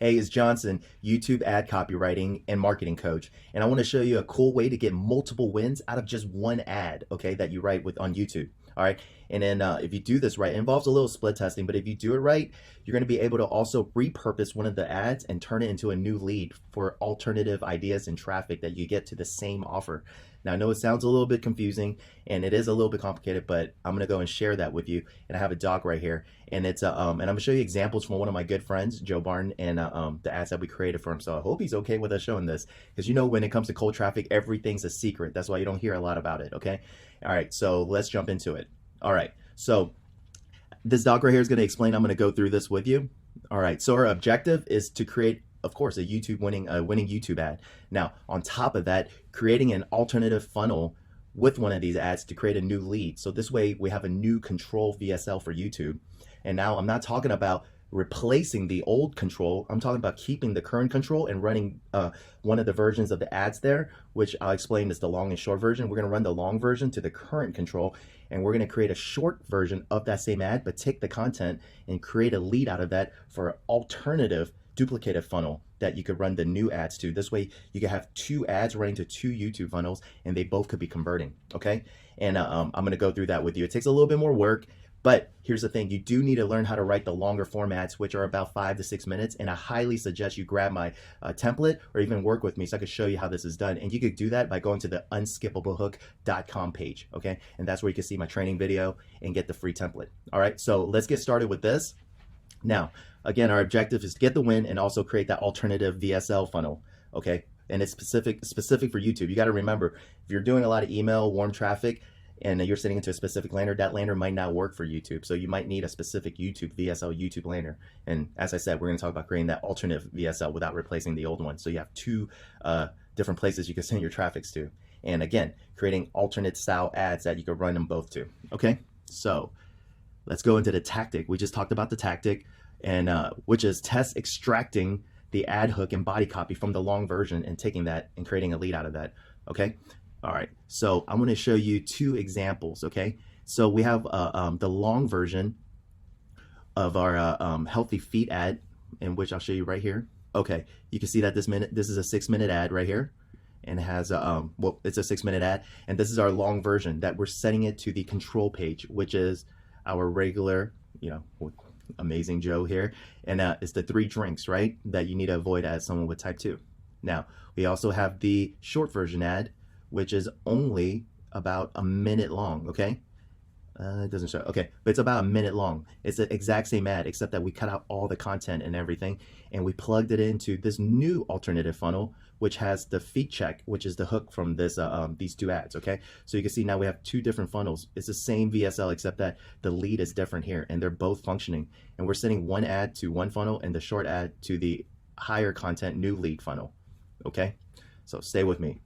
Hey, it's Johnson, YouTube ad copywriting and marketing coach. And I want to show you a cool way to get multiple wins out of just one ad, okay, that you write with on YouTube. All right. And then if you do this right, it involves a little split testing, but if you do it right, you're going to be able to also repurpose one of the ads and turn it into a new lead for alternative ideas and traffic that you get to the same offer. Now, I know it sounds a little bit confusing and it is a little bit complicated, but I'm going to go and share that with you. And I have a doc right here, and it's and I'm going to show you examples from one of my good friends, Joe Barton, and the ads that we created for him. So I hope he's okay with us showing this, because you know, when it comes to cold traffic, everything's a secret. That's why you don't hear a lot about it. Okay. All right. So let's jump into it. All right. So this doc right here is going to explain. I'm going to go through this with you. All right. So our objective is to create, of course, a winning YouTube ad. Now, on top of that, creating an alternative funnel with one of these ads to create a new lead. So this way we have a new control VSL for YouTube. And now I'm not talking about replacing the old control. I'm talking about keeping the current control and running one of the versions of the ads there, which I'll explain is the long and short version. We're going to run the long version to the current control, and we're going to create a short version of that same ad, but take the content and create a lead out of that for an alternative duplicative funnel that you could run the new ads to. This way you could have two ads running to two YouTube funnels, and they both could be converting. Okay. And I'm going to go through that with you. It takes a little bit more work, but here's the thing. You do need to learn how to write the longer formats, which are about 5 to 6 minutes. And I highly suggest you grab my template or even work with me so I can show you how this is done. And you could do that by going to the unskippablehook.com page. Okay. And that's where you can see my training video and get the free template. All right. So let's get started with this. Now, again, our objective is to get the win and also create that alternative VSL funnel. Okay. And it's specific for YouTube. You got to remember, if you're doing a lot of email, warm traffic, and you're sitting into a specific lander, that lander might not work for YouTube. So you might need a specific YouTube VSL YouTube lander. And as I said, we're going to talk about creating that alternative VSL without replacing the old one. So you have two different places you can send your traffics to. And again, creating alternate style ads that you can run them both to. Okay. So let's go into the tactic. We just talked about the tactic, and which is test extracting the ad hook and body copy from the long version and taking that and creating a lead out of that. Okay. All right, so I'm going to show you two examples, okay? So we have the long version of our healthy feet ad, in which I'll show you right here. Okay, you can see that this is a 6-minute ad right here, and it has well, it's a 6-minute ad, and this is our long version that we're setting it to the control page, which is our regular, you know, amazing Joe here, and it's the 3 drinks, right, that you need to avoid as someone with type 2. Now, we also have the short version ad, which is only about a minute long, okay? It doesn't show, okay, but it's about a minute long. It's the exact same ad, except that we cut out all the content and everything, and we plugged it into this new alternative funnel, which has the feet check, which is the hook from this these two ads, okay? So you can see now we have 2 different funnels. It's the same VSL, except that the lead is different here, and they're both functioning. And we're sending one ad to one funnel and the short ad to the higher content new lead funnel, okay? So stay with me.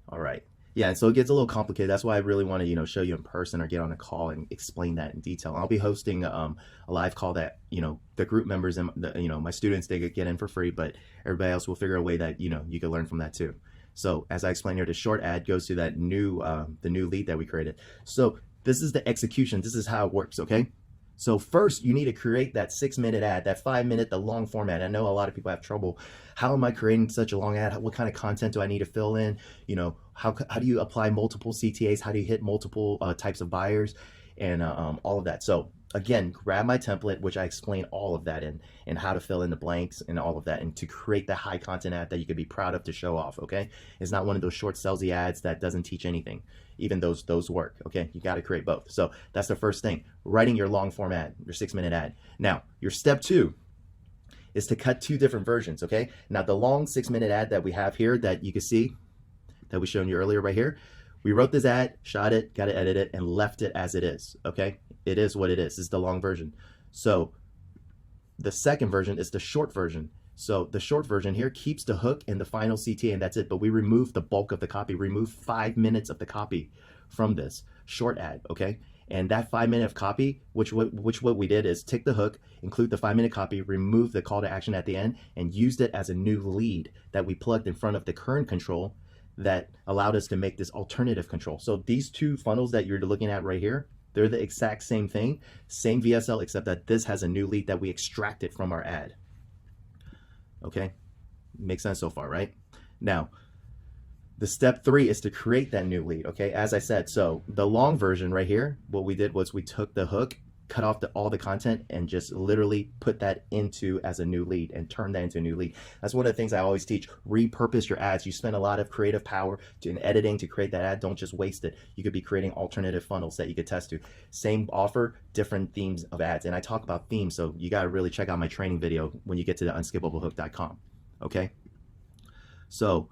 All right. Yeah, so it gets a little complicated. That's why I really want to, you know, show you in person or get on a call and explain that in detail. I'll be hosting a live call that, you know, the group members and you know, my students, they could get in for free, but everybody else will figure a way that, you know, you can learn from that too. So as I explained here, the short ad goes to that new the new lead that we created. So this is the execution. This is how it works. Okay. So first, you need to create that 6-minute ad, that 5-minute, the long format. I know a lot of people have trouble. How am I creating such a long ad? What kind of content do I need to fill in? You know, how do you apply multiple CTAs? How do you hit multiple types of buyers, and all of that? So again, grab my template, which I explain all of that in, and how to fill in the blanks and all of that, and to create the high content ad that you could be proud of to show off. Okay, it's not one of those short salesy ads that doesn't teach anything. Even those work. Okay, you got to create both. So that's the first thing, writing your long form ad, your 6-minute ad. Now your step 2 is to cut 2 different versions. Okay, now the long 6-minute ad that we have here that you can see that we showed you earlier right here, we wrote this ad, shot it, got to edit it, and left it as it is. Okay, it is what it is. It's the long version. So the second version is the short version. So the short version here keeps the hook and the final CTA, and that's it. But we remove the bulk of the copy, remove 5 minutes of the copy from this short ad, okay? And that 5 minute of copy, which what we did is take the hook, include the 5-minute copy, remove the call to action at the end, and used it as a new lead that we plugged in front of the current control that allowed us to make this alternative control. So these 2 funnels that you're looking at right here, they're the exact same thing, same VSL, except that this has a new lead that we extracted from our ad. Okay, makes sense so far, right? Now, the step 3 is to create that new lead. Okay, as I said, so the long version right here, what we did was we took the hook, cut off all the content, and just literally put that into as a new lead and turn that into a new lead. That's one of the things I always teach. Repurpose your ads. You spend a lot of creative power in editing to create that ad. Don't just waste it. You could be creating alternative funnels that you could test to. Same offer, different themes of ads. And I talk about themes, so you got to really check out my training video when you get to the unskippablehook.com. Okay, so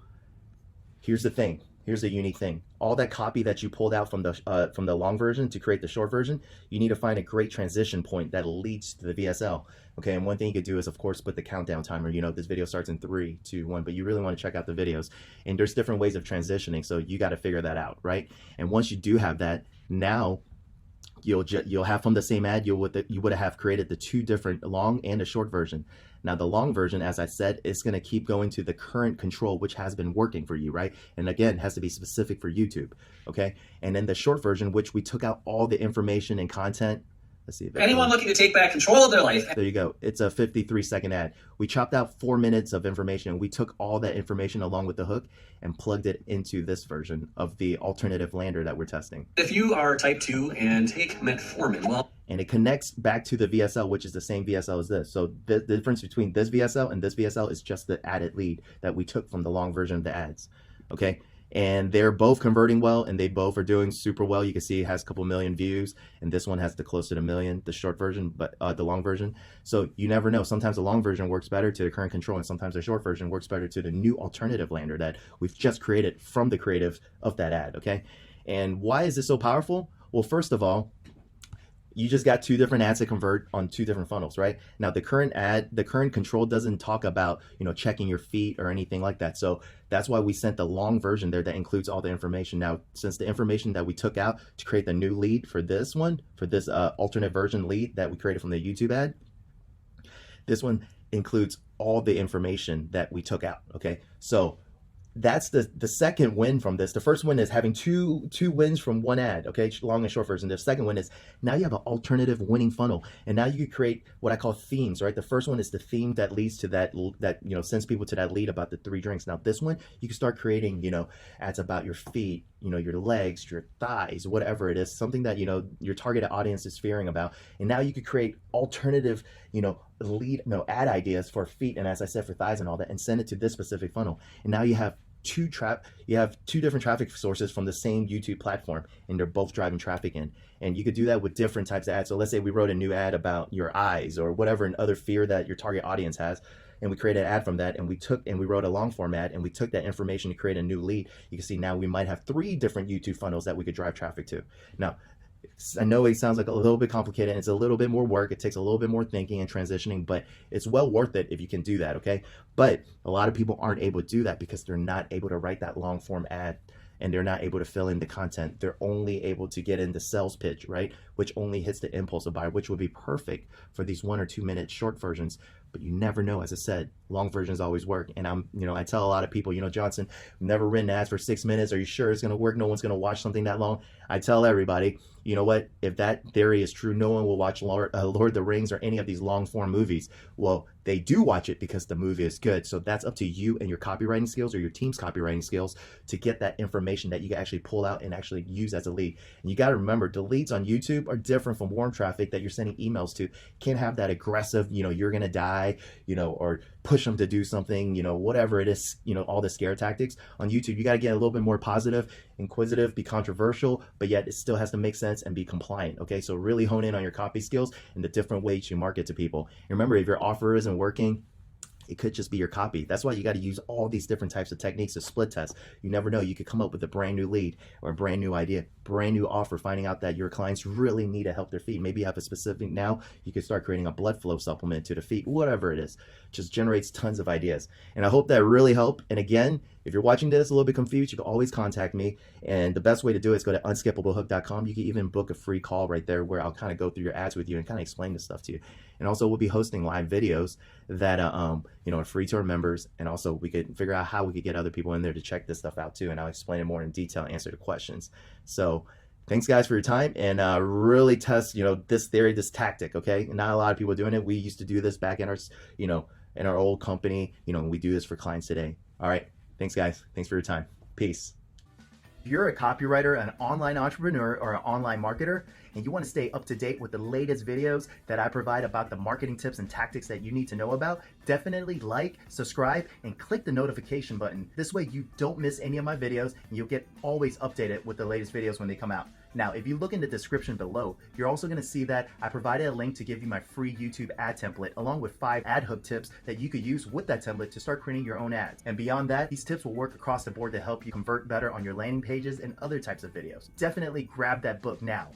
here's the thing. Here's the unique thing. All that copy that you pulled out from the long version to create the short version, you need to find a great transition point that leads to the VSL. Okay, and one thing you could do is, of course, put the countdown timer. You know, this video starts in 3, 2, 1, but you really want to check out the videos. And there's different ways of transitioning, so you got to figure that out, right? And once you do have that, now you'll have from the same ad, you would have created the 2 different long and a short version. Now the long version, as I said, is going to keep going to the current control, which has been working for you, right? And again, it has to be specific for YouTube, okay? And then the short version, which we took out all the information and content. Let's see if anyone looking to take back control of their life. There you go. It's a 53-second ad. We chopped out 4 minutes of information, and we took all that information along with the hook and plugged it into this version of the alternative lander that we're testing. If you are type 2 and take metformin, well, and it connects back to the VSL, which is the same VSL as this. So the difference between this VSL and this VSL is just the added lead that we took from the long version of the ads. Okay, and they're both converting well, and they both are doing super well. You can see it has a couple million views, and this one has the closer to 1 million, the short version, but the long version. So you never know. Sometimes the long version works better to the current control, and sometimes the short version works better to the new alternative lander that we've just created from the creative of that ad. Okay, and why is this so powerful? Well, first of all, you just got 2 different ads to convert on 2 different funnels, right? Now the current control doesn't talk about, you know, checking your feet or anything like that. So that's why we sent the long version there that includes all the information. Now, since the information that we took out to create the new lead for this one, for this alternate version lead that we created from the YouTube ad, this one includes all the information that we took out, okay? So that's the second win from this. The first win is having two wins from one ad, okay, long and short version. The second win is now you have an alternative winning funnel, and now you could create what I call themes, right? The first one is the theme that leads to that you know, sends people to that lead about the 3 drinks. Now this one, you can start creating, you know, ads about your feet, you know, your legs, your thighs, whatever it is, something that, you know, your targeted audience is fearing about. And now you could create alternative, you know, ad ideas for feet, and as I said, for thighs and all that, and send it to this specific funnel. And now you have 2 different traffic sources from the same YouTube platform, and they're both driving traffic in. And you could do that with different types of ads. So let's say we wrote a new ad about your eyes or whatever, and other fear that your target audience has, and we created an ad from that, and we wrote a long form ad, and we took that information to create a new lead. You can see now we might have 3 different YouTube funnels that we could drive traffic to. Now, I know it sounds like a little bit complicated, and it's a little bit more work. It takes a little bit more thinking and transitioning, but it's well worth it if you can do that, okay? But a lot of people aren't able to do that because they're not able to write that long form ad, and they're not able to fill in the content. They're only able to get in the sales pitch, right? Which only hits the impulsive buyer, which would be perfect for these 1 or 2 minute short versions. But you never know. As I said, long versions always work. And I tell a lot of people, you know, Johnson, I've never written ads for 6 minutes. Are you sure it's going to work? No one's going to watch something that long. I tell everybody, you know what? If that theory is true, no one will watch Lord of the Rings or any of these long form movies. Well, they do watch it because the movie is good. So that's up to you and your copywriting skills or your team's copywriting skills to get that information that you can actually pull out and actually use as a lead. And you got to remember, the leads on YouTube are different from warm traffic that you're sending emails to. Can't have that aggressive, you know, you're going to die, you know, or push them to do something, you know, whatever it is, you know, all the scare tactics. On YouTube, you got to get a little bit more positive, inquisitive, be controversial, but yet it still has to make sense and be compliant. Okay, so really hone in on your copy skills and the different ways you market to people. And remember, if your offer isn't working, it could just be your copy. That's why you got to use all these different types of techniques to split test. You never know. You could come up with a brand new lead or a brand new idea, brand new offer, finding out that your clients really need to help their feet. Maybe you have a specific now. You could start creating a blood flow supplement to the feet, whatever it is. Just generates tons of ideas. And I hope that really helped. And again, if you're watching this a little bit confused, you can always contact me. And the best way to do it is go to unskippablehook.com. You can even book a free call right there where I'll kind of go through your ads with you and kind of explain this stuff to you. And also we'll be hosting live videos that you know, are free to our members. And also we could figure out how we could get other people in there to check this stuff out too. And I'll explain it more in detail, answer the questions. So thanks guys for your time, and really test, you know, this theory, this tactic, okay? Not a lot of people doing it. We used to do this back in our, you know, in our old company. You know, we do this for clients today. All right. Thanks, guys. Thanks for your time. Peace. If you're a copywriter, an online entrepreneur, or an online marketer, and you want to stay up to date with the latest videos that I provide about the marketing tips and tactics that you need to know about, definitely like, subscribe, and click the notification button. This way you don't miss any of my videos, and you'll get always updated with the latest videos when they come out. Now, if you look in the description below, you're also going to see that I provided a link to give you my free YouTube ad template, along with 5 ad hook tips that you could use with that template to start creating your own ads. And beyond that, these tips will work across the board to help you convert better on your landing pages and other types of videos. Definitely grab that book now.